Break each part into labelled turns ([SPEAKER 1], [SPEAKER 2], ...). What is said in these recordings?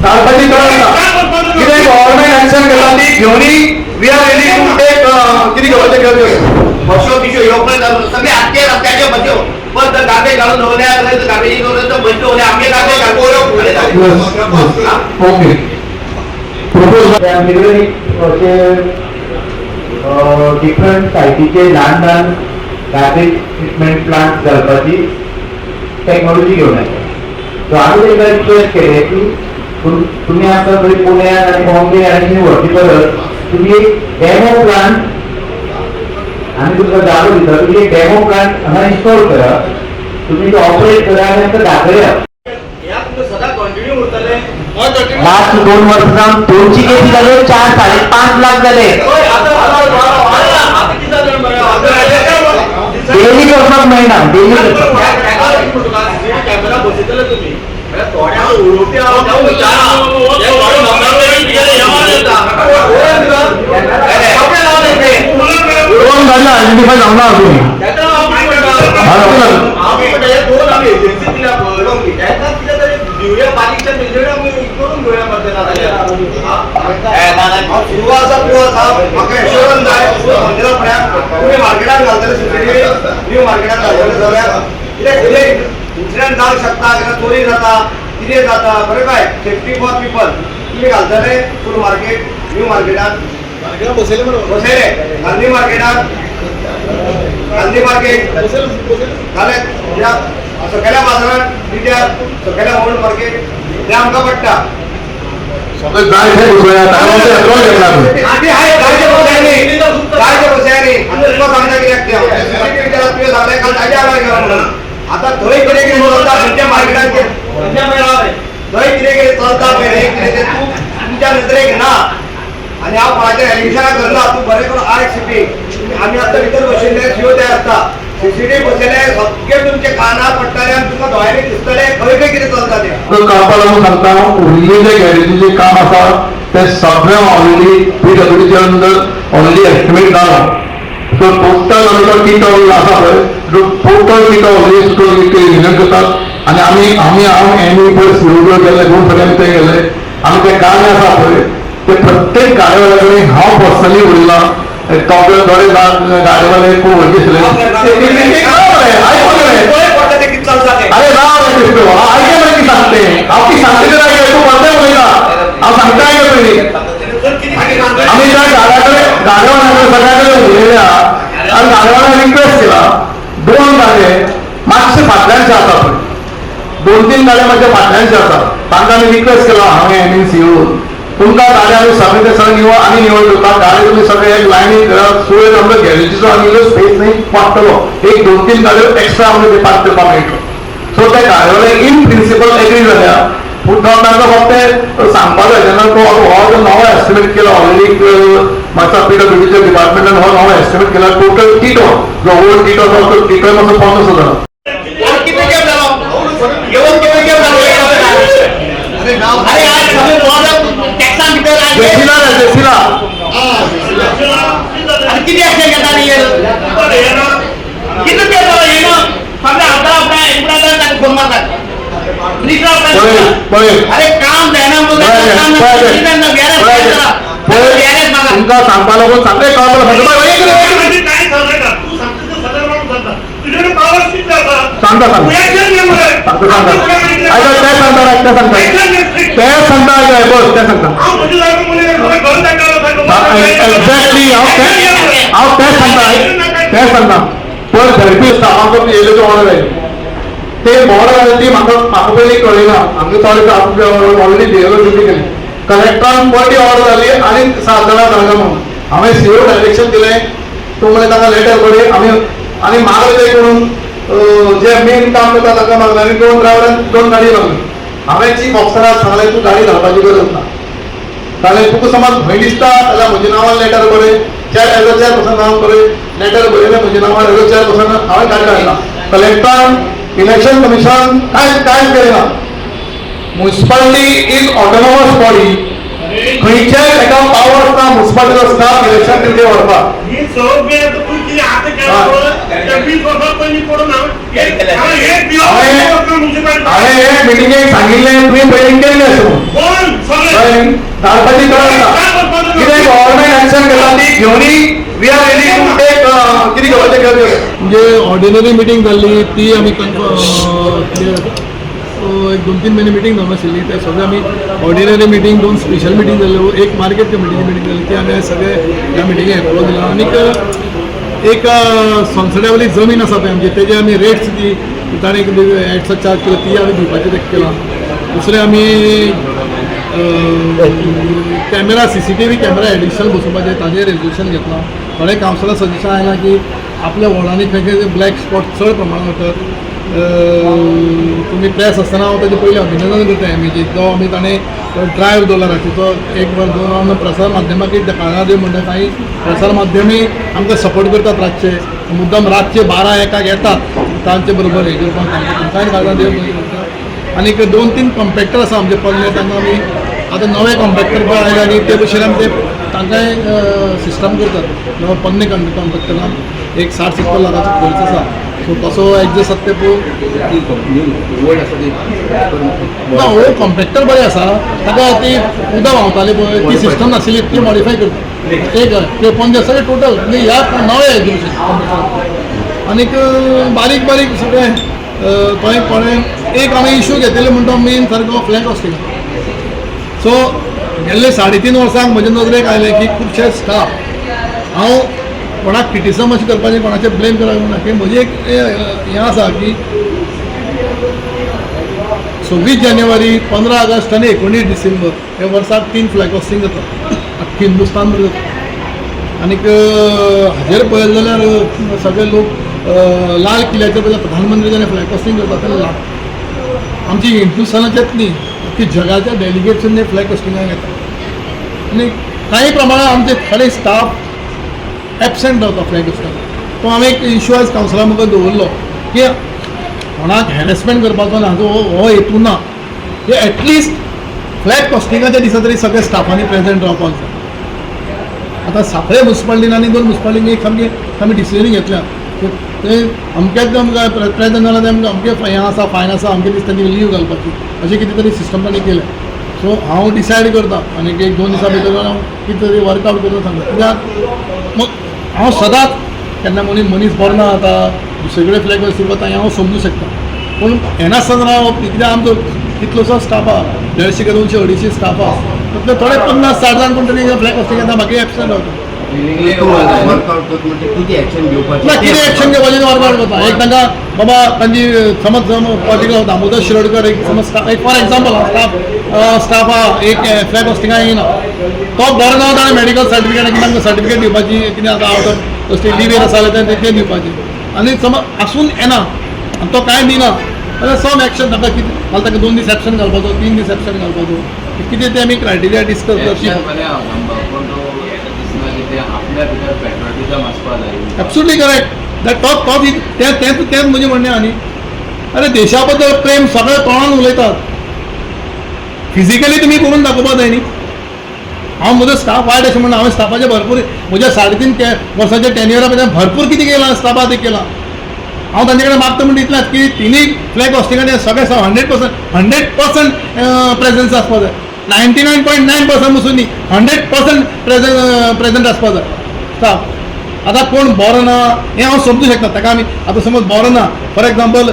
[SPEAKER 1] तालपाची कळत कितें government action घेता ती घेवनी we are ready to take कितें घेवपाचें घेवचें
[SPEAKER 2] वर्षो बिशो येवपर्यंत सगळे आत्ते रस्त्याचे बच्यो पण गार्बेज घालून दवरल्या गार्बेज दवरल्या बच्यो दवरल्या आमगे गार्बेज घालून
[SPEAKER 1] ओके
[SPEAKER 3] डिफरंट सायटीचे ल्हान ल्हान गार्बेज ट्रिटमेंट प्लांट घालपाची टेक्नॉलॉजी घेवन येता. सो आमी ताका रिक्वेस्ट केले की तुम्ही आता थंय पुण्यात आनी बॉम्बे आनी व्हरची परस तुम्ही एक डेमो प्लांट आमी तुमकां जागो दिता तुम्ही एक डेमो प्लांट हांगा इन्स्टॉल करा, तुम्ही तो ऑपरेट करा आनी आमकां दाखया. लास्ट 2 वर्सां 2ची केसी जाल्यो 4-5.5 लाख जाले. डेली करपाक मेळना, डेली
[SPEAKER 1] दोन गाडी आयडेंटिफाय जावना अजून
[SPEAKER 2] इन्सिडेंट जावं शकता किंवा चोरी जाता कितें जाता बरें काय सेफ्टी फॉर पीपल तुमी घालतले फूड मार्केट न्यू मार्केटात बसयले गांधी मार्केटात गांधी मार्केट जाले सकयल्या बाजारात रिट्यार सकयल्या ओल्ड मार्केट ते आमकां पडटा
[SPEAKER 1] सगळे जाय ते बसया
[SPEAKER 2] जायते बसयांनी तुमकां सांगता कित्याक तुवें सांगलें काल ताज्या वेळार गेलो म्हणून आता थंय कितें कितें चलता खंयच्या मार्केटात खंयच्या मेळावे थंय कितें कितें चलता पळय कितें तें तूं तुमच्या नदरेक ना आनी हांव कोणाचें एलिगेशनां करना तूं बरें करून आयक सिटी आमी आतां भितर बशिल्ले सीओ ते आसता सीसीटीव्ही बसयले सगळे तुमचे कानार पडटले आनी तुमकां दोळ्यांनी दिसतले खंय खंय कितें चलता तें
[SPEAKER 1] कापा लागून सांगता उरिल्लें जें गॅरेजीचें काम आसा तें सगळें ऑलरेडी PWDच्या अंडर ऑलरेडी एस्टिमेट जाला. सो टोटल आमचो टिटो आसा पळय टोटल टिटो ऑलरेडी रिजन करतात आनी हांव एनी पळय सिरोड्यो गेले 2 फावटी ते गेले आमी ते गाणे आसा पळय ते प्रत्येक गाडीवाल्या कडेन हांव पर्सनली उरला थोडे गाडीवाले खूब व्हडले अरे राव आयके मरे की सांगते हांव ती सांगते तर आयके तूं बंदे उलयता हांव सांगता आयके पयलीं आमी त्या गाडीवाल्याकडे सगळ्या कडेन उलयल्या आनी गाडीवाल्याक रिक्वेस्ट केला 2 गाडये मातशे फाटल्यानचे आसा पळय 2-3 गाडये मातशे फाटल्यानचे आसा तांकां आमी रिक्वेस्ट केला हांवें MNC येवन तुमकां गाडी आमी सगळे ते सगळे निवळ आमी निवळ करता गाडी तुमी सगळे एक लायनीन घरात सुयेर आमच्या गॅरेजीचो आमी इल्लो स्पेस न्ही पडटलो एक 2-3 गाडयो एक्स्ट्रा आमकां ते पार्क करपाक मेळटलो. सो ते गाडीवाले इन प्रिंसिपल एग्री जाल्या पूण तांकां फक्त सांगपाक जाय जेन्ना तो हो जो नवो एस्टिमेट केला ऑलरेडी मातसो PWDच्या डिपार्टमेंटान हो नवो एस्टिमेट केला टोटल टिटो जो ओल्ड टिटो आसा तो टिटो मातसो 50,000 जेसिला
[SPEAKER 2] किती अक्षर घेता नाही किती सगळे आपला आपल्या एम्प्लॉयला फोन मारतात अरे काम
[SPEAKER 1] तुमकां सांगपा लागून सगळे एक्झॅक्टली हांव तेच सांगता पण थेरपिस्ट म्हाका येयले जो ऑर्डर आहे ते ऑर्डर ती म्हाका पयलीं कळना आमगे थोडे ऑलरेडी देवलो ड्युटी केली कलेक्टरान पयली ऑर्डर जाली आनी 7 जाणां सांगता म्हणून हांवें सीओ डायरेक्शन दिलें तूं म्हणलें ताका लेटर बरय आनी म्हाका ते करून जे मेन काम करता ताका मागलें आनी 2 ड्रायव्हरान 2 गाडी मागली हांवें चीफ ऑफिसराक सांगलें तूं गाडी घालपाची गरज ना जाल्यार तुका समज भंय दिसता जाल्यार म्हज्या नांवान लेटर बरय एज अ चेअरपर्सन नांव बरय लेटर बरयलें म्हज्या नांवान एज अ चेअरपर्सन हांवें गाडी हाडला कलेक्टरान इलेक्शन कमिशन कांयच केलें ना म्युनिसिपालिटी इज ऑटोनॉमस बॉडी खंयच्याय ताका पावर आसता म्युनिसिपालिटी आसता इलेक्शन तिथे व्हरपाक
[SPEAKER 4] ही सगळी आता तू किती आता केलं 20 वर्सां पयलीं पडून
[SPEAKER 1] हांवें एक मिटिंगेक सांगिल्लें तुवें पयलीं केल्लें अशें धाडपाची गरज ना कितें गव्हर्नमेंट एक्शन घेता ती घेवनी we are ready to take कितें घेवपाचें घेवचें
[SPEAKER 5] म्हणजे ऑर्डिनरी मिटींग जाल्ली ती आमी एक 2-3 महिने मिटींग जावं नाशिल्ली ते सगळे आमी ऑर्डिनरी मिटींग 2 स्पेशल मिटींग जाल्ल्यो एक मार्केट कमिटीची मिटींग जाल्ली ती आमी सगळे ह्या मिटींगेक एकलो दिला आनीक एक संसदेवली जमीन आसा पळय आमची तेजे आमी रेट्स ती ताणें एक्ट्रा चार्ज केला ती आमी दिवपाचें तें केलां दुसरें आमी कॅमेरा CCTV कॅमेरा एडिशनल बसोवपाचें ताजें रेजोल्युशन घेतलां थोडे कावन्सिलर सजेशन आयलां की आपल्या वॉर्डांनी खंय ब्लॅक स्पॉट चड प्रमाणांत वतात तुमी प्रेस आसतना हांव ताजे पयलीं अभिनंदन करता एमीची जो आमी ताणें ड्रायव्ह दवरला रातीचो 1-2 प्रसार माध्यमांक कळना दिवं म्हणटा कांय प्रसार माध्यमी आमकां सपोर्ट करतात रातचे मुद्दम रातचे 12-1 येतात तांचे बरोबर हे करपाक तांकांय कळना दिवं म्हणटा आनीक 2-3 कॉम्पॅक्टर आसा आमचे पल्ले तांकां आमी आतां नवे कॉम्पॅक्टर पळय आयले आनी ते भशेन आमी ते तांकांय सिस्टम करतात नवो पन्ने कॉम्पॅक्टरान एक 60-70 लाखाचो खर्च आसा सो तसो एडजस्ट जाता ते पळोवन ना हो कॉम्पॅक्टर बरें आसा ताका ती उदक व्हांवताली पळय ती सिस्टम नाशिल्ली ती मॉडिफाय करता एक ते पणजे सगळे टोटल म्हणजे ह्या नवे आनीक बारीक बारीक सगळे थंय कोणें एक आमी इश्यू घेतिल्लो म्हणटा मेन सारको फ्लॅग हॉस्टिंग सो गेल्ले 3.5 वर्सांक म्हज्या नदरेक आयलें की खुबशे स्टाफ हांव कोणाक क्रिटिसम अशें करपाचें कोणाचें ब्लेम करप ना की म्हजें एक हें आसा की 26 जानेवारी 15 ऑगस्ट आनी 19 डिसेंबर हे वर्साक 3 फ्लॅग हॉस्टिंग जाता अख्खी हिंदुस्तान भर जाता आनीक हाजेर पळयलें जाल्यार सगळे लोक लाल किल्ल्याचेर पळय प्रधानमंत्री जेन्ना फ्लॅग हॉस्टिंग करता तेन्ना आमची हिंदुस्थानाचेच न्ही की जगाच्या डेलिगेट्सन फ्लॅग हॉस्टिंगाक येता आनी कांय प्रमाणात आमचे थोडे स्टाफ एबसेंट रावता फ्लॅग हॉस्टिंगाक तो हांवें एक इश्यू आयज कावन्सिला मुखार दवरलो की कोणाक हॅरेसमेंट करपाचो ना हाजो हो हेतू ना की एटलिस्ट फ्लॅग हॉस्टिंगाच्या दिसा तरी सगळे स्टाफांनी प्रेझेंट रावपाक जाय आतां सांखळे म्युनिसिपालिटीन आनी 2 म्युनिसिपालिटींनी एक आमी डिसिजन घेतल्या ते अमकेच आमकां प्रेझेंट जाल्यार तेमकां अमकें हें आसा फायन आसा अमके दीस तांणी लीव घालपाची अशें कितें तरी सिस्टम तांणी केलें सो हांव डिसायड करता आनी 1-2 दिसां भितर हांव कितें तरी वर्कआवट करता सांगता कित्याक हांव सदांच केन्ना मनीस बरो ना जाता दुसरे कडेन फ्लॅग हॉस्टिंग करता हें हांव समजूं शकता पूण हें नासतना रावप कित्याक आमचो कितलोसो स्टाफ आहा 150-200-250 स्टाफ आहा फक्त थोडे 50-60 जाण कोण तरी फ्लॅग हॉस्टिंग येता बाकी एबसेंट रावता कितें एक्शन घेवपाचें वर्कआवट करता एक तांकां बाबा तांची समज पॉलिटिकल दामोदर शिरोडकर एक समज एक फॉर एग्जाम्पल स्टाफ आहा एक फ्लॅग हॉस्टिंगाक येना तो बरो ना ताणें मेडिकल सर्टिफिकेट तांकां सर्टिफिकेट दिवपाची कितें आतां आवट लिव्ह आसा जाल्यार तें दिवपाचें आनी समज आसून येना आनी तो कांय दिना जाल्यार सम एक्शन ताका कितें नाजाल्यार ताका 2 दीस एबसेंट घालपाचो 3 दीस एबसेंट घालपाचो कितें तें आमी क्रायटेरिया डिस्कस करची एब्सोल्युटली करेक्ट तेंच म्हणजे म्हणणें आनी अरे देशा बद्दल प्रेम सगळे तोंडान उलयतात फिजिकली तुमी करून दाखोवपाक जाय न्ही हांव म्हजो स्टाफ वायट अशें म्हणना हांवें स्टाफाचे भरपूर म्हज्या 3.5 वर्साच्या टेन्युअरा भितर भरपूर कितें केलां स्टाफा ते केलां हांव तांचे कडेन मागता म्हणटा इतलेंच की तिनूय फ्लॅग हॉस्टिंगाचे सगळे 100% प्रेझन्स आसपाक जाय 99.9% पसून न्ही 100% प्रेझेंट आसपाक जाय स्टाफ आतां कोण बरो ना हें हांव समजूं शकता ताका आमी आतां समज बरो ना फॉर एग्जाम्पल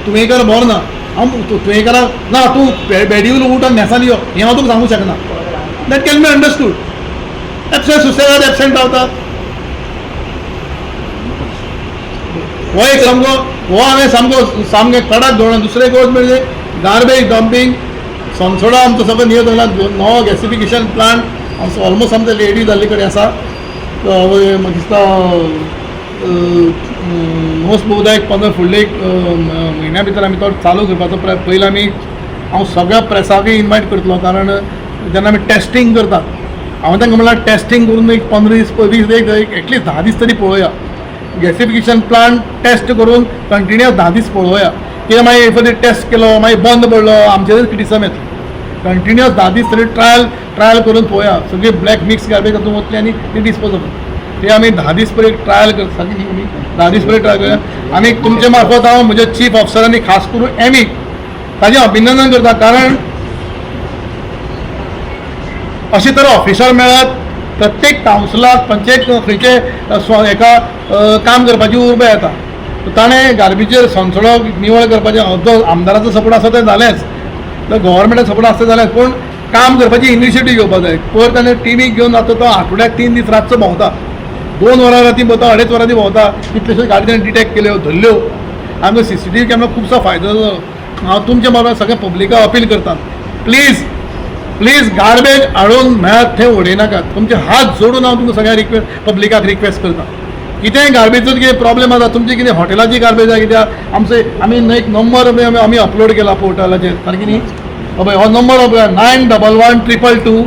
[SPEAKER 5] तुवेकर बरो ना हांव तुवेकराक ना तूं बेडीवर उठ आनी न्हेसान यो हें हांव तुका सांगूंक शकना that can be understood absent सुसेगाद एबसेंट रावतात हो एक हांवें सामकें कडक धोरण दुसरें गोष्ट म्हणजे गार्बेज डंपिंग संसोडा आमचो सगळो नियत जाला नवो गॅसिफिकेशन प्लांट आमचो ऑलमोस्ट आमचो रेडी जाल्ले कडेन आसा म्हाका दिसता मोस्ट बहुधा एक 15 फुडले एक म्हयन्या भितर आमी तो चालू करपाचो पयलीं आमी हांव सगळ्या प्रेसाकूय इनवायट करतलो कारण जेन्ना आमी टेस्टींग करतात हांवें तांकां म्हणल्यार टेस्टींग करून एक 15 दीस 20 दीस एटलीस्ट 10 दीस तरी पळोवया गॅसिफिकेशन प्लांट टेस्ट करून कंटिन्युअस 10 दीस पळोवया कित्याक मागीर टेस्ट केलो मागीर बंद पडलो आमचेरच क्रिटिसिजम येता कंटिन्युअस 10 दीस तरी ट्रायल ट्रायल करून पळोवया सगळी ब्लॅक मिक्स गार्बेज तातूंत वतली आनी ती डिस्पोजल ते आमी 10 दीस पयलीं ट्रायल करता सारकी न्ही आमी 10 दीस पयलीं ट्रायल करया आनी तुमचे मार्फत हांव म्हज्या चीफ ऑफिसरांनी खास करून एमी ताजें अभिनंदन करता कारण अशें तर ऑफिसर मेळत प्रत्येक कावन्सिलाक पंचायत खंयचे एका काम करपाची उर्बा येता ताणें गार्बेजीचेर संसळो निवळ करपाचें जो आमदाराचो सपोर्ट आसा तें जालेंच तर गव्हर्मेंटाचो सपोर्ट आसता जालें पूण काम करपाची इनिशिएटीव घेवपाक जाय पयर ताणें टिमीक घेवन आतां तो आठवड्याक 3 दीस रातचो भोंवता 2 वरां राती भोंवता 2.5 वरांनी भोंवता कितल्योश्योच गाडी ताणें डिटेक्ट केल्यो धरल्यो आमकां CCTV कॅमेरा खुबसो फायदो जालो हांव तुमच्या बरोबर सगळ्या पब्लिकाक अपील करता प्लीज गार्बेज हाडून मेळत थंय उडयनाकात तुमचे हात जोडून हांव तुमकां सगळ्या पब्लिकाक रिक्वेस्ट करता कितेंय गार्बेजचो कितें प्रॉब्लेम आसा तुमची कितें हॉटेलाची गार्बेज आसा कित्याक आमी एक नंबर आमी अपलोड केला पोर्टलाचेर सारकी न्ही पळय हो नंबर 911122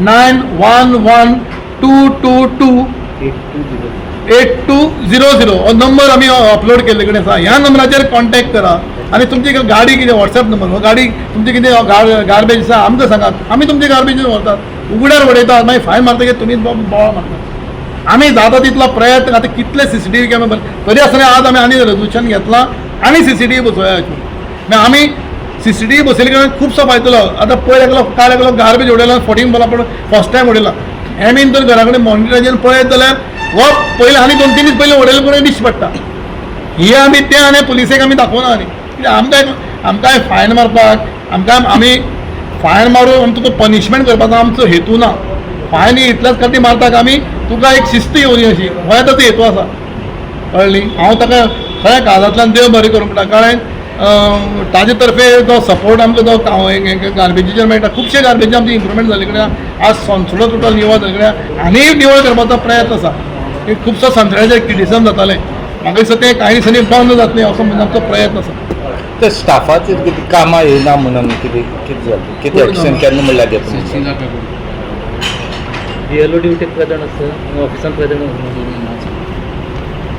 [SPEAKER 5] 911222 8200 हो नंबर आमी अपलोड केल्ले कडेन आसा ह्या नंबराचेर कॉन्टॅक्ट करा आनी तुमची गाडी कितें व्हॉट्सॅप नंबर हो गाडी तुमची कितें गार्बेज आसा आमकां सांगात आमी तुमचे गार्बेजीन व्हरतात उगड्यार उडयतात मागीर फायन मारतकीर तुमीच बोवाळ मारतात आमी जाता तितलो प्रयत्न आतां कितले CCTV कॅमेरा तरी आसतना आज आमी आनी रेजोल्युशन घेतलां आनी CCTV बसोवया मागीर आमी CCTV बसयले कारणान खुबसो फायदो आतां पयर एकलो काल एकलो गार्बेज उडयला 14 बॉला पण फर्स्ट टायम उडयला एमीन तर घरा कडेन मॉनिटराचेर पळयत जाल्यार हो पयलीं आनी 2-3 दीस पयलीं उडयले कोणूय दिश्टी पडटा ही आमी तें आनी पुलिसेक आमी दाखोवना न्ही कित्याक आमकां फायन मारपाक आमी फायन मारून आमकां तो पनिशमेंट करपाचो आमचो हेतू ना फायन इतल्याच खातीर मारतात आमी तुका एक शिस्त येवनी अशी हो ताचो हेतू आसा कळ्ळी हांव ताका खऱ्या काळजांतल्यान देव बरें करूंक म्हणटा कारण ताजे तर्फे जो सपोर्ट आमकां जो गार्बेजीचेर मेळटा खुबशे गार्बेजी आमची इम्प्रुवमेंट जाले कडे आज संसुलो टोटल निवळ जाले कडे आनी निवळ करपाचो प्रयत्न आसा खुबसो संत्र्याचेर क्रिटिसिजम जातालें म्हाका दिसता तें कांय दिसांनी बंद जातलें असो म्हणजे आमचो प्रयत्न आसा
[SPEAKER 6] ते स्टाफाचेर कितें कामां येयना म्हणून कितें जालें कितें एक्शन केन्ना म्हणल्यार घेतलें
[SPEAKER 7] BLO ड्युटी प्रेझेंट आसता ऑफिसान प्रेझेंट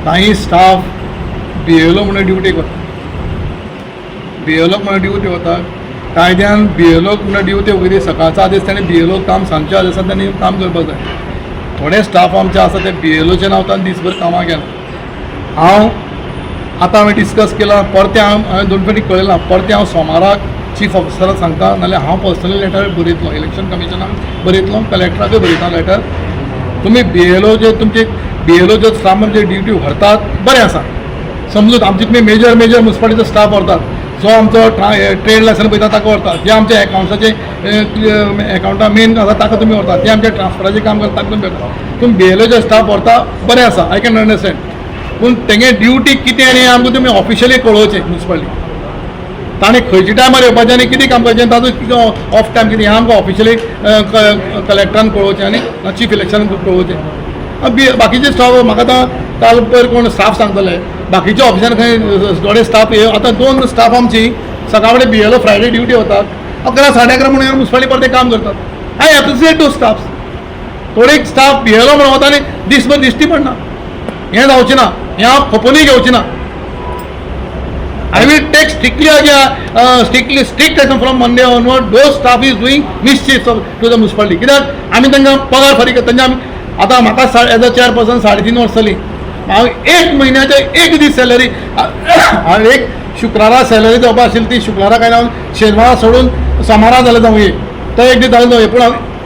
[SPEAKER 5] काही स्टाफ BLO म्हणून ड्युटीक वता BLO म्हणून ड्युटी वता कायद्यान BLO म्हणून ड्युटी वयली सकाळचो आदेश ताणें BLO काम सांजचें आदेश आसा तांणी काम करपाक जाय थोडे स्टाफ आमचे आसा ते BLOच्या नांवान दीसभर कामाक गेला हांव आतां हांवें डिस्कस केला परते हांवें 2 फावटी कळयलां परते हांव सोमाराक चीफ ऑफिसराक सांगता नाल्यार हांव पर्सनली लेटर बरयतलो इलेक्शन कमिशनाक बरयतलो कलेक्टराकूय बरयता लेटर तुमी BLO जे तुमचे BLO जो स्टाफ म्हणजे ड्युटी व्हरतात बरें आसा समजूत आमचे तुमी मेजर म्युन्सिपालिटीचो स्टाफ व्हरतात जो आमचो ट्रेड लायसन पळयता ताका व्हरतात जे आमचे एकाउंट्साचे एकाउंटा मेन आसा ताका तुमी व्हरतात जे आमचे ट्रान्सफराचें काम करता ताका तुमी व्हरतात तुमी BLOचे स्टाफ व्हरता बरें आसा आय कॅन अंडरस्टँड पूण तेगे ड्युटी कितें आनी आमकां तुमी ऑफिशियली कळोवचें म्युन्सिपालिटी ताणें खंयच्या टायमार येवपाचें आनी कितें काम करचें ताजो ऑफ टायम कितें हें आमकां ऑफिशियली कलेक्टरान कळोवचें आनी चीफ इलेक्शन कळोवचें बाकीचे स्टाफ म्हाका आतां काल पयर कोण स्टाफ सांगतले बाकीच्या ऑफिसान खंय थोडे स्टाफ आतां 2 स्टाफ आमची सकाळ फुडें BLO फ्रायडे ड्युटी वतात 11-11:30 म्हणून म्युन्सिपालिटी परते काम करतात आय एप्रिसिएट टू स्टाफ थोडे स्टाफ BLO म्हणून वता आनी दीसभर दिश्टी पडना हें जावचें ना हें हांव खपोवनूय घेवचें ना I will take strict action from Monday onward. Those staff is doing mischief to the municipality. कित्याक आमी तांकां पगार फारीक करता आतां म्हाका एज अ चेअरपर्सन 3.5 वर्सां जालीं हांव 1 म्हयन्याचे 1 दीस सॅलरी हांव एक शुक्रारा सॅलरी जावपा आशिल्ली ती शुक्रारा काय हांव शेनवारा सोडून सोमारा जालें जावं तो 1 दीस जालें जावं पूण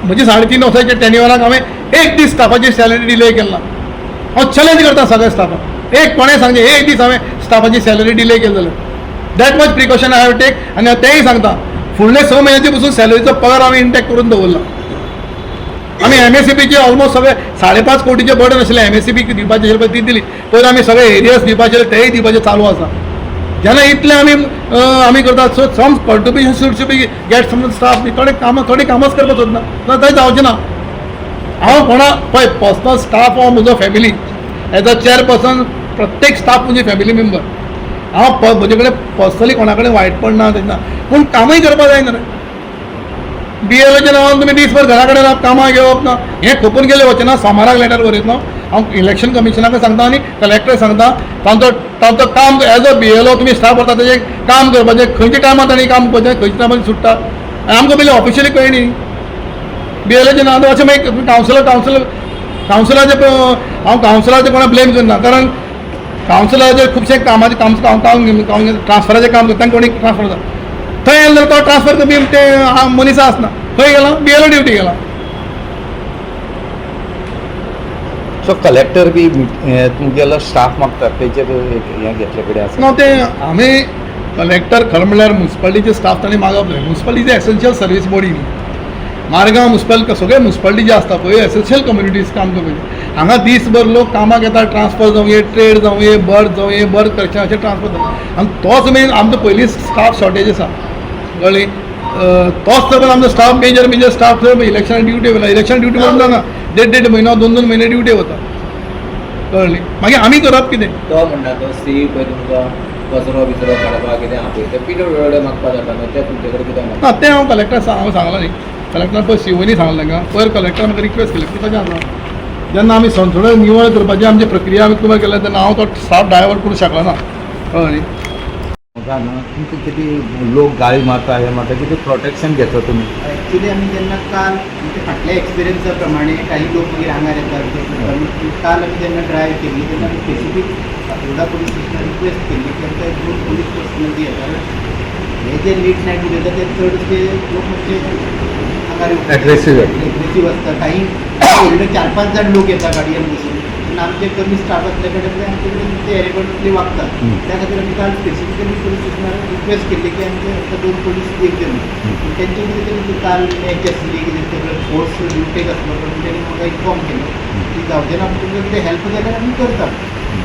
[SPEAKER 5] म्हजी 3.5 वर्सांच्या टेन्युअराक हांवें 1 दीस स्टाफाची सॅलरी डिले केला हांव चॅलेंज करता सगळ्या स्टाफाक एक कोणें सांगचें 1 दीस हांवें स्टाफाची सॅलरी डिले केली जाल्यार that much precaution I have take आनी तेंय सांगता फुडले 6 म्हयन्याची पसून सॅलरीचो पगार हांवें इंटॅक्ट करून दवरला आमी MSCBचे ऑलमोस्ट सगळे 5.5 कोटीचे बर्डन आशिल्ले MSCB दिवपाचे आशिल्ले ती दिली पयर आमी सगळे एरियास दिवपाचे तेय दिवपाचे चालू आसा जेन्ना इतले आमी करतात so some contribution should be get some staff थोडे कामच करपाक सोदना थंय जावचें ना हांव कोणा पळय पर्सनल स्टाफ हो म्हजो फॅमिली एज अ चेअरपर्सन प्रत्येक स्टाफ म्हणजे फॅमिली मेंबर हांव म्हजे कडेन पर्सनली कोणा कडेन वायटपण ना तेन्ना पूण कामय करपाक जायना रे BLOच्या नांवान तुमी दीसभर घरा कडेन कामां घेवप ना हें खपून गेले वचना ना सोमाराक लेटर बरयतलो हांव इलेक्शन कमिशनाक सांगता आनी कलेक्टर सांगता तांचो काम एज अ BLO तुमी स्टाफ व्हरता तेजें काम करपाचें खंयच्या टायमार तांणी काम करपाचें खंयच्या टायमार सुट्टा आमकां पयलीं ऑफिशियली कळ्ळी BLAचे नांव अशें मागीर कावन्सिलराचे हांव कावन्सिलराचे कोणा ब्लेम करना, कारण कावन्सिलराचे खुबशे कामाचे काम ट्रान्सफराचें काम करता, तांकां कोणी ट्रान्सफर जाता थंय गेलो तो ट्रान्सफर बी ते मनीस आसना, खंय गेलो BLA ड्युटी गेला.
[SPEAKER 6] सो कलेक्टर बी तुमगेलो स्टाफ मागता तेचेर हें घेतले कडेन आसा.
[SPEAKER 5] ना ते आमी कलेक्टर खरें म्हणल्यार म्युन्सिपालिटीचे स्टाफ ताणें मागप जाय. म्युन्सिपालिटी एसेन्शियल सर्वीस बॉडी न्ही. मारगांव म्युन्सिपल सगळे म्युन्सिपालिटी जे आसता पळय एसेन्शियल कम्युनिटीज काम करपाचे. हांगा दिसभर लोक कामाक येता, ट्रान्सफर जावं ट्रेड जावं बर्थ करेक्शन अशें ट्रान्सफर जाता. आनी तोच मेन आमचो पयलीं स्टाफ शॉर्टेज आसा कळ्ळें. तोच तर आमचो स्टाफ मेजर स्टाफ थंय इलेक्शन ड्युटी वयला. इलेक्शन ड्युटी म्हणून जाना, देड म्हयनो 2 म्हयने ड्युटी वता कळ्ळें. मागीर आमी करप कितें.
[SPEAKER 7] तो म्हणटा तो सी पळय तुमकां कचरो बिचरो काडपाक कितें आपयता PWD मागपा जाता न्हू, ते तुमचे कडेन कितें मागता.
[SPEAKER 5] ना तें हांव कलेक्टर हांव सांगलां न्ही. कलेक्टरान पळय COनी सांगलें तांकां पयर कलेक्टर म्हाका रिक्वेस्ट केली की तशें आसा जेन्ना आमी संसद निवळ करपाची आमची प्रक्रिया आमी तुमकां केल्या तेन्ना हांव तो स्टाफ डायवर्ट करूंक शकलो ना कळ्ळें न्ही.
[SPEAKER 6] तुमकां कितें लोक गाळी मारता हे मारता कितें प्रोटेक्शन घेता तुमी.
[SPEAKER 3] ॲक्च्युली आम्ही जेन्ना काल म्हणजे फाटल्या एक्सपिरियन्सा प्रमाणे काही लोक मागीर हांगार येतात. काल आमी जेन्ना ड्रायव्ह केली तेन्ना आमी स्पेसिफीक फातोर्डा पुलीस स्टेशनाक रिक्वेस्ट केली की आमकां 2 पुलीस पर्सनल जी येतात हे जे लेट नायट उलयता ते चडशे लोक म्हणजे हांगार एग्रेसीव आसता. काही व्हडले 4-5 जाण लोक येता गाडयेन बसून, पण आमचे कमी स्टाफ असल्या कडेन आमचे कडेन ते एरेगंटली वागतात. त्या खातीर आमी काल स्पेसिफिकली पुलीस स्टेशनार रिक्वेस्ट केली की आमचे आतां 2 पुलीस येवचे म्हणून. तेंचे कितें केलें काल मॅच आसली कितें सगळें स्पोर्ट्स ड्युटेक आसलो पण तेणी म्हाका इन्फॉर्म केलें की जावचें ना तुमकां कितें हेल्प जाल्यार आमी करता.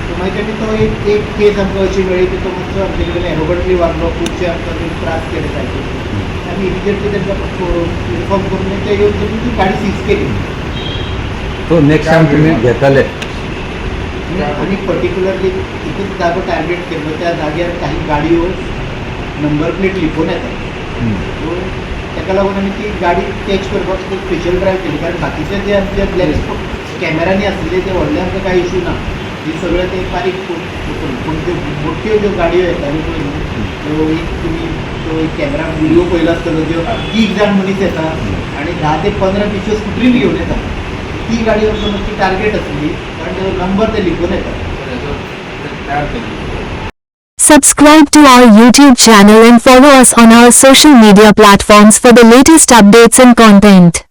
[SPEAKER 3] सो मागीर तेणी तो एक केस आमकां अशी मेळ्ळी की तो मातसो आमचे कडेन एरोगंटली वागलो, खुबशे आमकां त्रास केले सायडीन. आमी इमिजिएटली तांकां इन्फॉर्म करून ते येवन तेणी ती गाडी सीज केली.
[SPEAKER 6] सो नेक्स्ट टायम तुमी घेतले.
[SPEAKER 3] आणि पर्टिक्युलरली एकच जागो टार्गेट केल्लो, त्या जाग्यार काही गाडयो नंबर प्लेट लिपोवन येतात. सो ताका लागून आमी ती गाडी कॅच करपाक स्पेशल ड्रायव्ह केली, कारण बाकीचे जे आमचे ब्लॅक कॅमेरांनी आसले ते व्हडले आमकां कांय इशू ना. जी सगळे ते बारीक पूण त्यो मोठ्यो ज्यो गाडयो येताल्यो पळय न्हू, त्यो एक तुमी तो एक कॅमेरा व्हिडिओ पयलो आसतलो ज्यो 30 जाण मनीस येता आनी 10 ते 15 पिशव्यो स्कुटरीन घेवन येता. ती गाडी वचून ती टार्गेट आसली कारण तो नंबर ते लिपोवन येता.
[SPEAKER 8] Subscribe to our YouTube channel and follow us on our social media platforms for the latest updates and content.